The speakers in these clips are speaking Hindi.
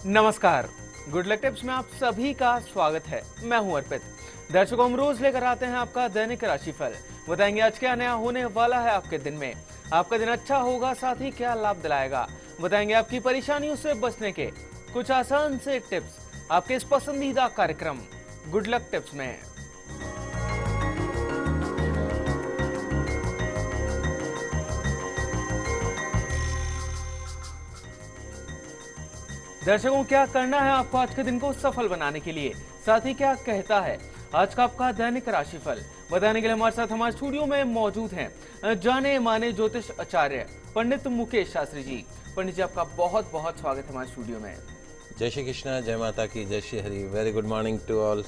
नमस्कार, गुड लक टिप्स में आप सभी का स्वागत है। मैं हूं अर्पित। दर्शकों, हम रोज लेकर आते हैं आपका दैनिक राशिफल। बताएंगे आज क्या नया होने वाला है आपके दिन में। आपका दिन अच्छा होगा, साथ ही क्या लाभ दिलाएगा। बताएंगे आपकी परेशानियों से बचने के कुछ आसान से टिप्स आपके इस पसंदीदा कार्यक्रम गुड लक टिप्स में। दर्शकों, क्या करना है आपको आज के दिन को सफल बनाने के लिए, साथ ही क्या कहता है आज का आपका दैनिक राशिफल। बताने के लिए हमारे साथ हमारे स्टूडियो में मौजूद हैं जाने माने ज्योतिष आचार्य पंडित मुकेश शास्त्री जी। पंडित जी, आपका बहुत बहुत स्वागत है हमारे स्टूडियो में। जय श्री कृष्णा, जय माता की, जय Shri Hari. Very good morning to all.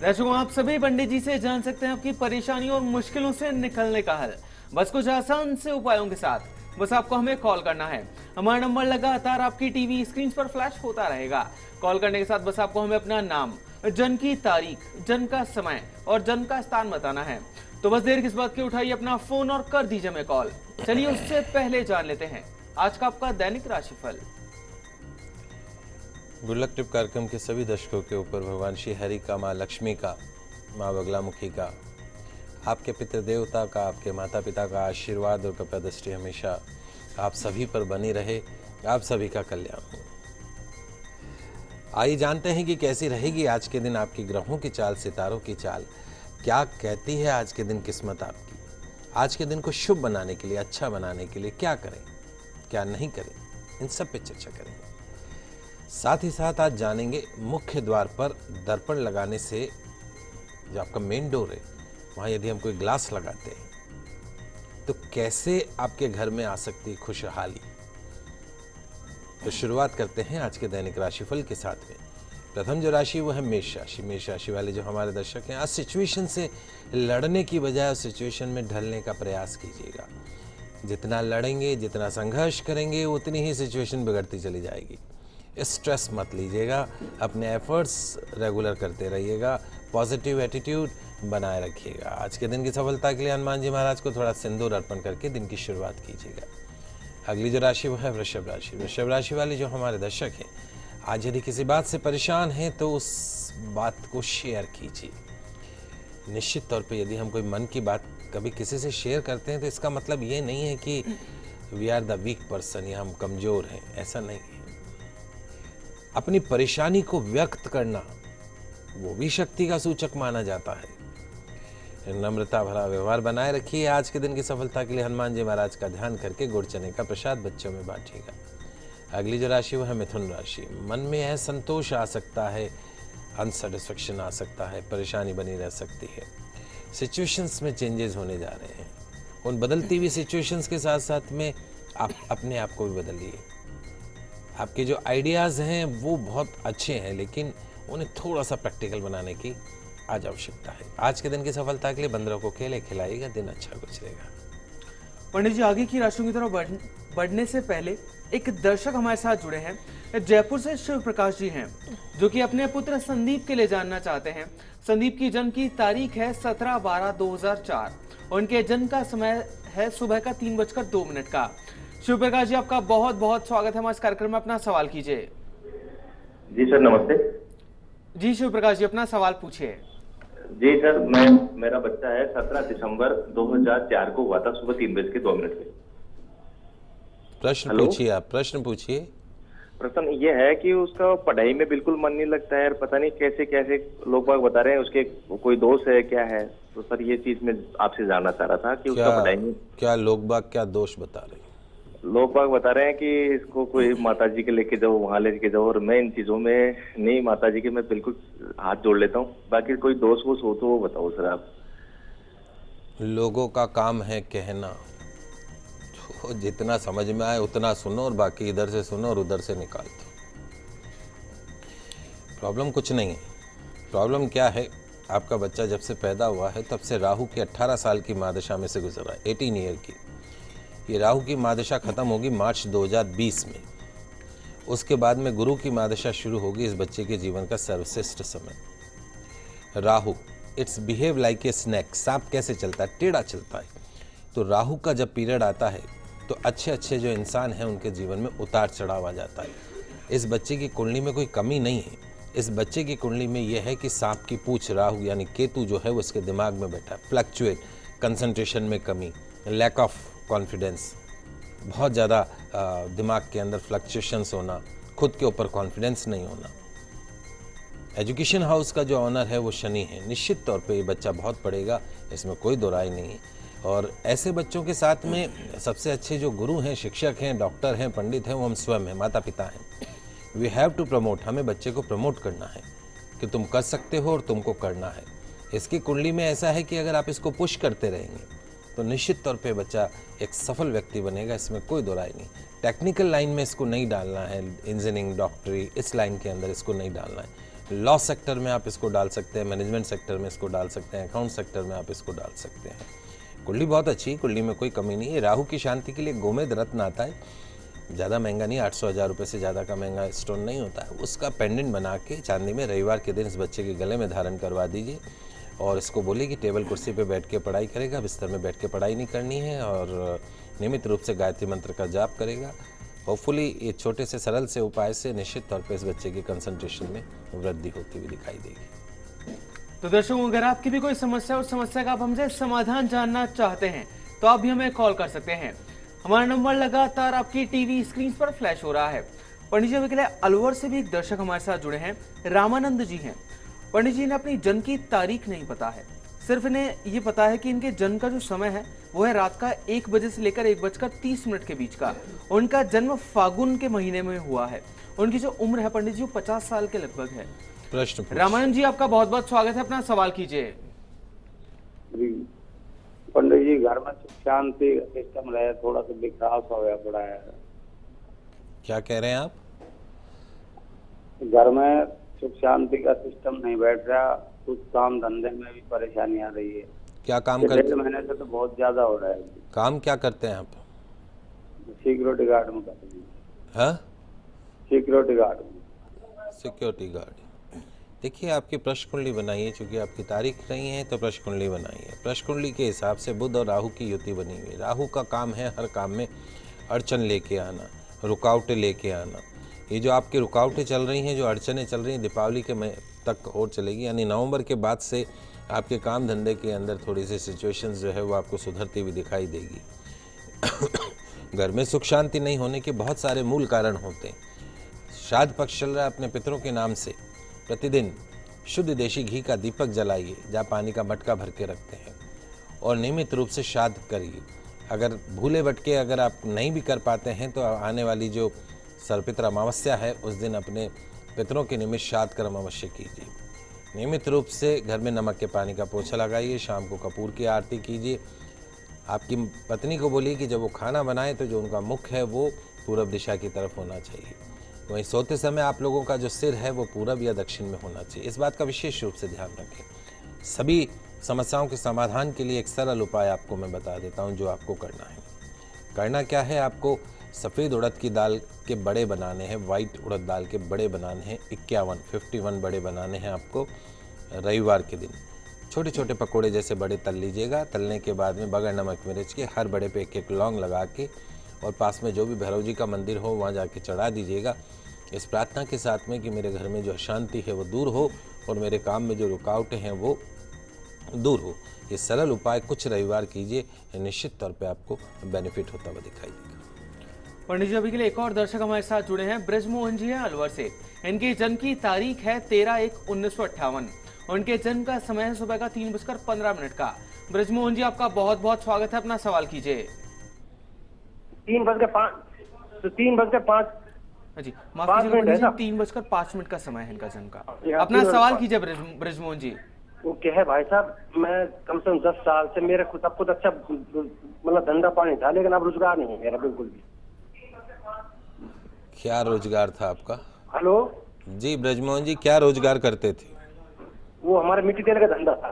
दर्शकों, आप सभी पंडित जी से जान सकते हैं आपकी परेशानियों और मुश्किलों से निकलने का हल, बस कुछ आसान से उपायों के साथ। बस आपको हमें कॉल करना है। हमारा नंबर लगातार आपकी टीवी स्क्रीन पर फ्लैश होता रहेगा। कॉल करने के साथ बस आपको हमें अपना नाम, जन्म की तारीख, जन्म का समय और जन्म का स्थान बताना है। तो बस देर किस बात की, उठाइए अपना फोन और कर दीजिए हमें कॉल। चलिए उससे पहले जान लेते हैं आज का आपका दैनिक राशिफल। गुड लक टिप कार्यक्रम के सभी दर्शकों के ऊपर भगवान श्री हरि का, माँ लक्ष्मी का, माँ बगलामुखी का, आपके पितृ देवता का, आपके माता पिता का आशीर्वाद और कृपा दृष्टि हमेशा आप सभी पर बनी रहे। आप सभी का कल्याण हो। आइए जानते हैं कि कैसी रहेगी आज के दिन आपकी ग्रहों की चाल, सितारों की चाल। क्या कहती है आज के दिन किस्मत आपकी। आज के दिन को शुभ बनाने के लिए, अच्छा बनाने के लिए क्या करें, क्या नहीं करें, इन सब पे चर्चा करेंगे। साथ ही साथ आज जानेंगे मुख्य द्वार पर दर्पण लगाने से, जो आपका मेन डोर है वहाँ यदि हम कोई ग्लास लगाते हैं तो कैसे आपके घर में आ सकती खुशहाली। तो शुरुआत करते हैं आज के दैनिक राशिफल के साथ में। प्रथम जो राशि वो है मेष राशि। मेष राशि वाले जो हमारे दर्शक हैं, आज सिचुएशन से लड़ने की बजाय उस सिचुएशन में ढलने का प्रयास कीजिएगा। जितना लड़ेंगे, जितना संघर्ष करेंगे, उतनी ही सिचुएशन बिगड़ती चली जाएगी। स्ट्रेस मत लीजिएगा, अपने एफर्ट्स रेगुलर करते रहिएगा, पॉजिटिव एटीट्यूड बनाए रखिएगा। आज के दिन की सफलता के लिए हनुमान जी महाराज को थोड़ा सिंदूर अर्पण करके दिन की शुरुआत कीजिएगा। अगली जो राशि वो है वृषभ राशि। वृषभ राशि वाले जो हमारे दर्शक हैं, आज यदि किसी बात से परेशान हैं तो उस बात को शेयर कीजिए। निश्चित तौर पे यदि हम कोई मन की बात कभी किसी से शेयर करते हैं तो इसका मतलब ये नहीं है कि we are the weak person या हम कमज़ोर हैं, ऐसा नहीं है। अपनी परेशानी को व्यक्त करना वो भी शक्ति का सूचक माना जाता है। नम्रता भरा व्यवहार बनाए रखिए। आज के दिन की सफलता के लिए हनुमान जी महाराज का ध्यान करके गुड़ चने का प्रसाद बच्चों में बांटिएगा। अगली जो राशि वो है मिथुन राशि। मन में असंतोष आ सकता है, अनसेटिस्फेक्शन आ सकता है, परेशानी बनी रह सकती है। सिचुएशंस में चेंजेस होने जा रहे हैं। उन बदलती हुई सिचुएशंस के साथ साथ में आप अपने आप को भी बदलिए। आपके जो आइडियाज़ हैं वो बहुत अच्छे हैं, लेकिन उन्हें थोड़ा सा प्रैक्टिकल बनाने की आज आवश्यकता है। आज के दिन की सफलता के लिए बंदरों को केले खिलाइएगा, दिन अच्छा गुजरेगा। पंडित जी, आगे की राशियों की तरफ बढ़ने से पहले एक दर्शक हमारे साथ जुड़े हैं। जयपुर से शिव प्रकाश जी हैं, जो कि अपने पुत्र संदीप के लिए जानना चाहते हैं। संदीप की जन्म की तारीख है 17/12/2004 और उनके जन्म का समय है सुबह का 3:02 का। शिव प्रकाश जी, आपका बहुत बहुत स्वागत है हमारे इस कार्यक्रम में। अपना सवाल कीजिए। जी सर, नमस्ते। जी शिव प्रकाश जी, अपना सवाल पूछिए। जी सर, मेरा बच्चा है 17 दिसंबर 2004 को हुआ था, सुबह 3:02 पे। प्रश्न पूछिए, आप प्रश्न पूछिए। प्रश्न ये है कि उसका पढ़ाई में बिल्कुल मन नहीं लगता है और पता नहीं कैसे कैसे लोग बाग बता रहे हैं उसके कोई दोष है क्या है। तो सर ये चीज मैं आपसे जानना चाह रहा था कि उसका पढ़ाई में क्या लोग बाग क्या दोष बता रहे हैं। लोग बाग बता रहे हैं कि इसको कोई माता जी के लेके जाओ, वहां लेके जाओ, और मैं इन चीजों में नहीं, माता जी के मैं बिल्कुल हाथ जोड़ लेता हूँ। बाकी कोई दोष वोष हो तो वो बताओ सर आप। लोगों का काम है कहना, तो जितना समझ में आए उतना सुनो और बाकी इधर से सुनो और उधर से निकाल दो। प्रॉब्लम कुछ नहीं है। प्रॉब्लम क्या है, आपका बच्चा जब से पैदा हुआ है तब से राहु की 18 साल की महादशा में से गुजरा है, 18 ईयर की। ये राहु की महादशा खत्म होगी मार्च 2020 में। उसके बाद में गुरु की महादशा शुरू होगी। इस बच्चे के जीवन का सर्वश्रेष्ठ समय। Rahu it's behave like a snack. सांप कैसे चलता है, टेढ़ा चलता है। तो राहु का जब पीरियड आता है तो अच्छे अच्छे जो इंसान हैं उनके जीवन में उतार चढ़ाव आ जाता है। इस बच्चे की कुंडली में कोई कमी नहीं है। इस बच्चे की कुंडली में यह है कि सांप की पूंछ राहु यानी केतु जो है वो इसके दिमाग में बैठा है। फ्लक्चुएट, कंसंट्रेशन में कमी, लैक ऑफ कॉन्फिडेंस, बहुत ज़्यादा दिमाग के अंदर फ्लक्चुएशंस होना, खुद के ऊपर कॉन्फिडेंस नहीं होना। एजुकेशन हाउस का जो ऑनर है वो शनि है। निश्चित तौर पे ये बच्चा बहुत पढ़ेगा, इसमें कोई दो राय नहीं है। और ऐसे बच्चों के साथ में सबसे अच्छे जो गुरु हैं, शिक्षक हैं, डॉक्टर हैं, पंडित हैं, वो हम स्वयं हैं, माता पिता हैं। वी हैव टू प्रमोट, हमें बच्चे को प्रमोट करना है कि तुम कर सकते हो और तुमको करना है। इसकी कुंडली में ऐसा है कि अगर आप इसको पुश करते रहेंगे तो निश्चित तौर पे बच्चा एक सफल व्यक्ति बनेगा, इसमें कोई दो राय नहीं। टेक्निकल लाइन में इसको नहीं डालना है, इंजीनियरिंग, डॉक्टरी, इस लाइन के अंदर इसको नहीं डालना है। लॉ सेक्टर में आप इसको डाल सकते हैं, मैनेजमेंट सेक्टर में इसको डाल सकते हैं, अकाउंट सेक्टर में आप इसको डाल सकते हैं। कुंडली बहुत अच्छी, कुंडली में कोई कमी नहीं है। राहु की शांति के लिए गोमेद रत्न आता है, ज़्यादा महंगा नहीं, 800-1000 रुपये से ज़्यादा का महंगा स्टोन नहीं होता है। उसका पेंडेंट बना के चांदी में रविवार के दिन इस बच्चे के गले में धारण करवा दीजिए और इसको बोलिए कि टेबल कुर्सी पे बैठ के पढ़ाई करेगा, बिस्तर में बैठ के पढ़ाई नहीं करनी है और नियमित रूप से गायत्री मंत्र का जाप करेगा। होपफुली ये छोटे से सरल से उपाय से निश्चित तौर पे इस बच्चे की कंसंट्रेशन में वृद्धि होती हुई दिखाई देगी। तो दर्शकों, अगर आपकी भी कोई समस्या और समस्या का आप हमसे समाधान जानना चाहते हैं तो आप भी हमें कॉल कर सकते हैं। हमारा नंबर लगातार आपकी टीवी स्क्रीन पर फ्लैश हो रहा है। पंडित जी, अभी के लिए अलवर से भी एक दर्शक हमारे साथ जुड़े हैं, रामानंद जी हैं। पंडित जी ने अपनी जन्म की तारीख नहीं पता है, सिर्फ इन्हें ये पता है कि इनके जन्म का जो समय है वो है रात का 1 बजे से लेकर 1:30 के बीच का। उनका जन्म फागुन के महीने में हुआ है। उनकी जो उम्र है पंडित जी, वो 50 साल के लगभग है। प्रश्न रामानंद जी, आपका बहुत बहुत स्वागत है, अपना सवाल कीजिए। जी पंडित जी, घर में सुख शांति सिस्टम रहे, थोड़ा सा विकास हो गया पड़ा है। क्या कह रहे हैं आप? घर में सुख शांति का सिस्टम नहीं बैठ रहा, कुछ काम धंधे में भी परेशानी आ रही है। क्या काम करते 1.5 महीने से तो बहुत ज्यादा हो रहा है। काम क्या करते हैं आप? सिक्योरिटी गार्ड में करते हैं। हाँ, सिक्योरिटी गार्ड में। Security guard. देखिए, आपकी प्रश्न कुंडली बनाइए, चूंकि आपकी तारीख नहीं है तो प्रश्न कुंडली बनाइए। प्रश्न कुंडली के हिसाब से बुध और राहु की युति बनी हुई है। राहु का काम है हर काम में अड़चन लेके आना, रुकावटें लेके आना। ये जो आपकी रुकावटें चल रही हैं, जो अड़चनें चल रही हैं, दीपावली के तक और चलेगी, यानी नवंबर के बाद से आपके काम धंधे के अंदर थोड़ी सी सिचुएशंस जो है वो आपको सुधरती हुई दिखाई देगी। घर में सुख शांति नहीं होने के बहुत सारे मूल कारण होते हैं। श्राद्ध पक्ष चल रहा है, अपने पितरों के नाम से प्रतिदिन शुद्ध देशी घी का दीपक जलाइए, जहाँ पानी का मटका भर के रखते हैं, और नियमित रूप से श्राद्ध करिए। अगर भूले भटके अगर आप नहीं भी कर पाते हैं तो आने वाली जो सर्वपित्र अमावस्या है उस दिन अपने पितरों के निमित्त श्राद्ध कर्म अवश्य कीजिए। नियमित रूप से घर में नमक के पानी का पोछा लगाइए, शाम को कपूर की आरती कीजिए। आपकी पत्नी को बोलिए कि जब वो खाना बनाए तो जो उनका मुख है वो पूरब दिशा की तरफ होना चाहिए। वहीं सोते समय आप लोगों का जो सिर है वो पूरब या दक्षिण में होना चाहिए। इस बात का विशेष रूप से ध्यान रखें। सभी समस्याओं के समाधान के लिए एक सरल उपाय आपको मैं बता देता हूं जो आपको करना है। करना क्या है, आपको सफ़ेद उड़द की दाल के बड़े बनाने हैं, वाइट उड़द दाल के बड़े बनाने हैं। 51 बड़े बनाने हैं आपको रविवार के दिन। छोटे छोटे पकोड़े जैसे बड़े तल लीजिएगा। तलने के बाद में बगैर नमक मिर्च के हर बड़े पे 1-1 लौंग लगा के और पास में जो भी भैरव जी का मंदिर हो वहाँ जाके चढ़ा दीजिएगा, इस प्रार्थना के साथ में कि मेरे घर में जो अशांति है वो दूर हो और मेरे काम में जो रुकावटें हैं वो दूर हो। ये सरल उपाय कुछ रविवार कीजिए, निश्चित तौर पे आपको बेनिफिट होता हुआ दिखाई देगा। पंडित जी, अभी के लिए एक और दर्शक हमारे साथ जुड़े हैं, ब्रजमोहन जी हैं अलवर से। इनकी जन्म की तारीख है 13/1/1958। उनके जन्म का समय है सुबह का 3:15 का। ब्रजमोहन जी, आपका बहुत बहुत स्वागत है, अपना सवाल कीजिए। 3:05 जी माफ कीजिएगा, 3:05 का समय है इनका जन्म का। अपना सवाल कीजिए ब्रजमोहन जी। वो क्या है भाई साहब, मैं कम से कम 10 साल से मेरे खुद सब कुछ अच्छा मतलब धंधा पानी था, लेकिन अब रोजगार नहीं है मेरा बिल्कुल भी। क्या रोजगार था आपका? हेलो जी ब्रजमोहन जी, क्या रोजगार करते थे? वो हमारे मिट्टी तेल का धंधा था।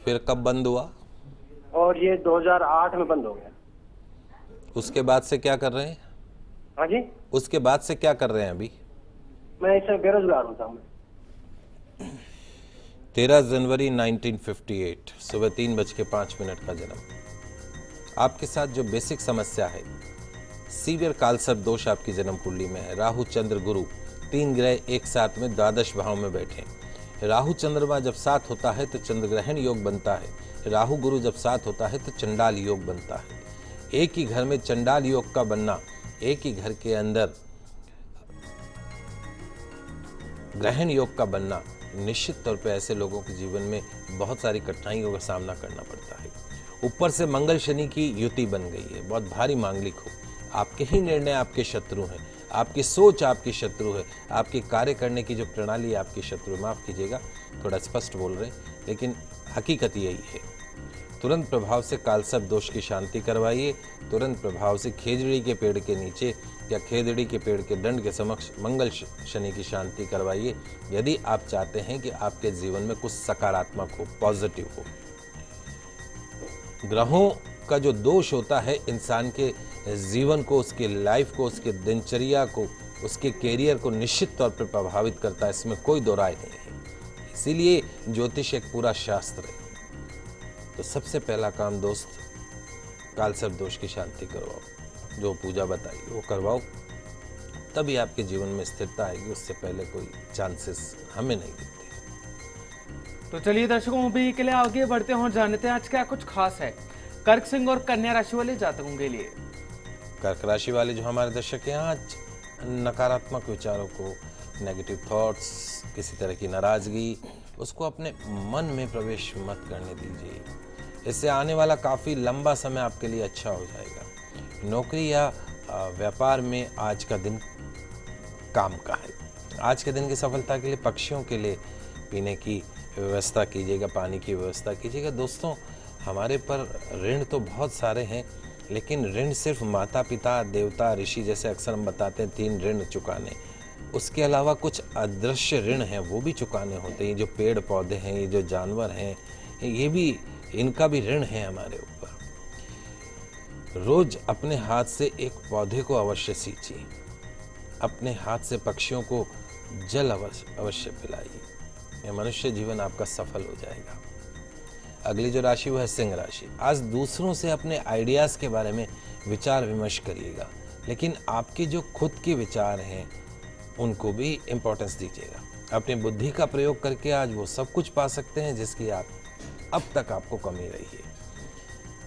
फिर कब बंद हुआ? और ये 2008 में बंद हो गया। उसके बाद से क्या कर रहे हैं? हाँ जी, उसके बाद से क्या कर रहे हैं अभी? मैं इस समय बेरोजगार होता हूँ। 13 जनवरी 1958 सुबह 3:05 का जन्म। आपके साथ जो बेसिक समस्या है, सीवियर कालसर्प दोष आपकी जन्म कुंडली में है। राहु चंद्र गुरु 3 ग्रह एक साथ में द्वादश भाव में बैठे हैं। राहु चंद्रमा जब साथ होता है तो चंद्र ग्रहण योग बनता है। राहु गुरु जब साथ होता है तो चंडाल योग बनता है। एक ही घर में चंडाल योग का बनना, एक ही घर के अंदर ग्रहण योग का बनना, निश्चित तौर पे ऐसे लोगों के जीवन में बहुत सारी कठिनाइयों का सामना करना पड़ता है। ऊपर से मंगल शनि की युति बन गई है, बहुत भारी मांगलिक हो, आपके ही निर्णय आपके शत्रु हैं, आपकी सोच आपकी शत्रु है, आपकी कार्य करने की जो प्रणाली है आपकी शत्रु। माफ कीजिएगा, थोड़ा स्पष्ट बोल रहे हैं, लेकिन हकीकत यही है। तुरंत प्रभाव से कालसर्प दोष की शांति करवाइए। तुरंत प्रभाव से खेजड़ी के पेड़ के नीचे या खेजड़ी के पेड़ के दंड के समक्ष मंगल शनि की शांति करवाइए, यदि आप चाहते हैं कि आपके जीवन में कुछ सकारात्मक हो, पॉजिटिव हो। ग्रहों का जो दोष होता है इंसान के जीवन को, उसके लाइफ को, उसके दिनचर्या को, उसके कैरियर को निश्चित तौर पर प्रभावित करता है, इसमें कोई दो राय नहीं है। इसीलिए ज्योतिष एक पूरा शास्त्र है। तो सबसे पहला काम दोस्त, कालसर्प दोष की शांति करवाओ, जो पूजा बताई वो करवाओ, तभी आपके जीवन में स्थिरता आएगी। उससे पहले कोई चांसेस हमें नहीं दिखते। तो चलिए दर्शकों, अभी के लिए आगे बढ़ते हैं और जानते हैं आज क्या कुछ खास है कर्क, सिंह और कन्या राशि वाले जातकों के लिए। कर्क राशि वाले जो हमारे दर्शक हैं, आज नकारात्मक विचारों को, नेगेटिव थॉट्स, किसी तरह की नाराजगी, उसको अपने मन में प्रवेश मत करने दीजिए। इससे आने वाला काफ़ी लंबा समय आपके लिए अच्छा हो जाएगा। नौकरी या व्यापार में आज का दिन काम का है। आज के दिन की सफलता के लिए पक्षियों के लिए पीने की व्यवस्था कीजिएगा, पानी की व्यवस्था कीजिएगा। दोस्तों, हमारे पर ऋण तो बहुत सारे हैं, लेकिन ऋण सिर्फ माता पिता, देवता, ऋषि जैसे अक्सर हम बताते हैं 3 ऋण चुकाने, उसके अलावा कुछ अदृश्य ऋण हैं वो भी चुकाने होते हैं। जो पेड़ पौधे हैं, ये जो जानवर हैं, ये भी, इनका भी ऋण है हमारे ऊपर। रोज अपने हाथ से एक पौधे को अवश्य सींचिए, अपने हाथ से पक्षियों को जल अवश्य पिलाइए। यह मनुष्य जीवन आपका सफल हो जाएगा। अगली जो राशि वो है सिंह राशि। आज दूसरों से अपने आइडियाज़ के बारे में विचार विमर्श करिएगा, लेकिन आपके जो खुद के विचार हैं उनको भी इम्पोर्टेंस दीजिएगा। अपनी बुद्धि का प्रयोग करके आज वो सब कुछ पा सकते हैं जिसकी आप अब तक आपको कमी रही है।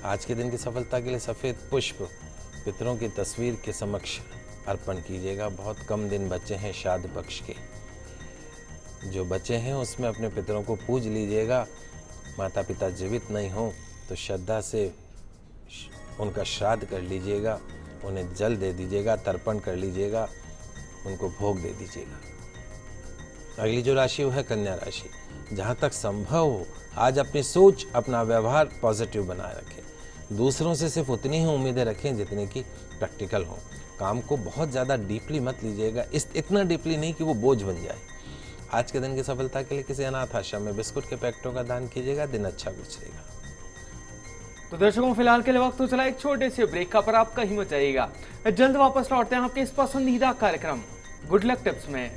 आज के दिन की सफलता के लिए सफ़ेद पुष्प पितरों की तस्वीर के समक्ष अर्पण कीजिएगा। बहुत कम दिन बचे हैं श्राद्ध पक्ष के, जो बचे हैं उसमें अपने पितरों को पूज लीजिएगा। माता पिता जीवित नहीं हो तो श्रद्धा से उनका श्राद्ध कर लीजिएगा, उन्हें जल दे दीजिएगा, तर्पण कर लीजिएगा, उनको भोग दे दीजिएगा। अगली जो राशि वो है कन्या राशि। जहाँ तक संभव हो आज अपनी सोच, अपना व्यवहार पॉजिटिव बनाए रखें। दूसरों से सिर्फ उतनी ही उम्मीदें रखें जितनी की प्रैक्टिकल हो। काम को बहुत ज़्यादा डीपली मत लीजिएगा, इतना डीपली नहीं कि वो बोझ बन जाए। आज के दिन की सफलता के लिए किसी अनाथ आश्रम में बिस्कुट के पैकेटों का दान कीजिएगा, दिन अच्छा गुजरेगा। तो दर्शकों, फिलहाल के लिए वक्त तो चला एक छोटे से ब्रेक का, पर आप कहीं मत जाइएगा। जल्द वापस लौटते हैं आपके इस पसंदीदा कार्यक्रम गुड लक टिप्स में।